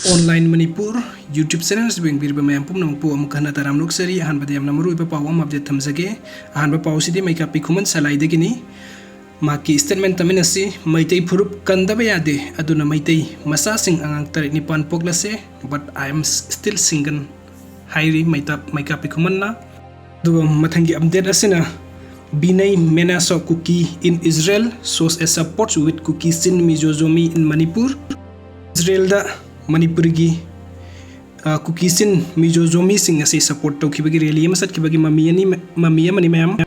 Online Manipur YouTube channel sibeng birba mayam pum nang pu amukha na taram lok sari ahan badiyam namaru ipa pawam update thamjage ahan ba pawsidi mai kapi khuman salai degini maki statement tamin asi maitei phurup kandaba yade aduna maitei masa sing angang tarik nipan poklase but I am still single hairi mai kapi khuman na duga mathangi update asina Binay Menaso Kuki in Israel shows a support with Kuki Sin Mizozomi in Manipur. Israel da Manipur gi Kuki Sin Mizozomi sing asi support to kibagi rally masat kibagi mamiya mani mayam.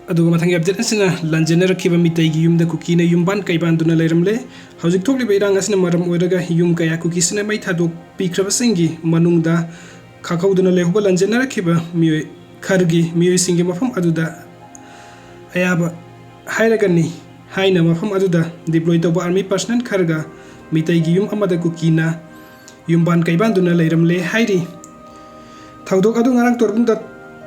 Aduga mathangi update asina lanjana rakhiba mitai gi yumda Kuki na yumban kaiban duna lairamle. Hauzik thokli beirang asina maram oiraga yum kaya Kuki Sin mai thadok pikraba singi manungda khakau duna lehuba lanjana rakhiba mioi khargi mioi singi mafam aduda ayaba hairagani haina mafam aduda deploy tawba army personnel kharga mitai gi yum amada kukina yumban kaiban duna leiramle hairi thaudok adu ngarang torbungda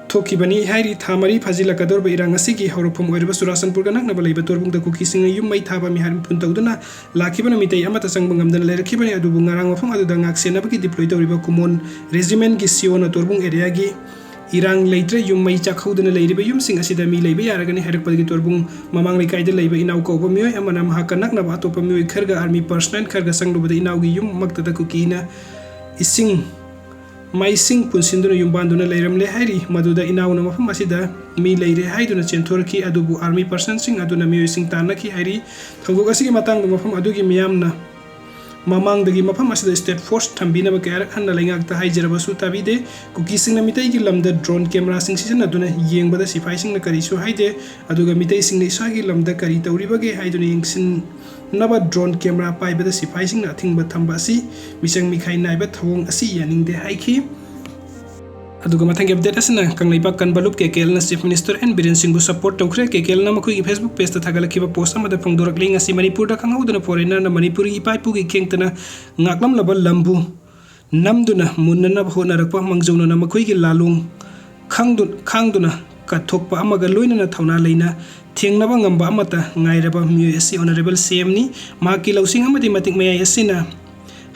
thokibani hairi thamari phajila kador beirang asigi horofum oirba surasanpur ganak na balaiba torbungda kuki singa yum mai thaba mi harim pun tawduna lakibana mitai amata sangbangam dana leirakibani adu ngarang mafam aduda ngaksena bagi deploy tawriba kumon regiment gi siona torbung area gi Irang leitre yum mai chakhuduna leiriba yum sing asida mi leiba yaragani harakpagi torbung mamang lekai de leiba inaw ko mioi amana mahakanak na ba topa mioi kharga army personnel kharga sanglubada inaw gi yum maktada kukina ising mai sing punsinduna yum banduna leiramle hairi maduda inaw na mafam asida mi leire haiduna chenthorki adubu army personnel sing aduna mioi sing tanaki hairi thanguk asigi matang mafam adugi miyamna mamang dagi mafam asida state force thambina ba kayar khanna lengak ta haijara basu tabide kuki sing na mitai gi lamda drone camera sing sisana duna yengbada sifai sing na kari su haide aduga mitai sing na isagi lamda kari tauriba ge haiduna yengsin naba drone camera pai bada sifai sing na thingba thamba si misang mikhai naiba thawong asi yaning de haiki aduga mathangi update asina kanglaiba kanbalup KKL na chief minister and Biren Singh bu support tawkhre KKL na makhui Facebook page ta thagalakhiba post amada phongdorak ling asi Manipur da khangauduna foreigner na Manipur gi ipaipu gi kengtana ngaklam laba lambu namduna munnana honarakpa mangjona na makhui gi lalung khangduna kathokpa amaga loinana thauna leina thengnaba ngamba amata ngairaba MUSC honorable CM ni maki lausing amadi matik mayai asina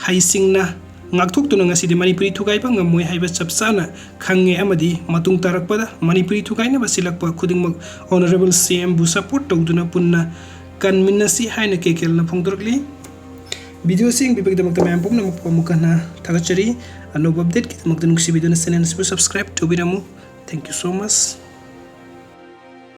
haisingna ngakthok tuna ngasi de Manipuri thukai pa ngamoi haiba chapsana khange amadi matung tarakpada Manipuri thukai na basilakpa khudingmak honorable CM bu support tawduna punna kanminasi haina KKL na phongdorkli video sing bibagdamakta mayam pumna mukana thagachari anob update kitmakta nuksi video na channel subscribe to biramu. Thank you so much.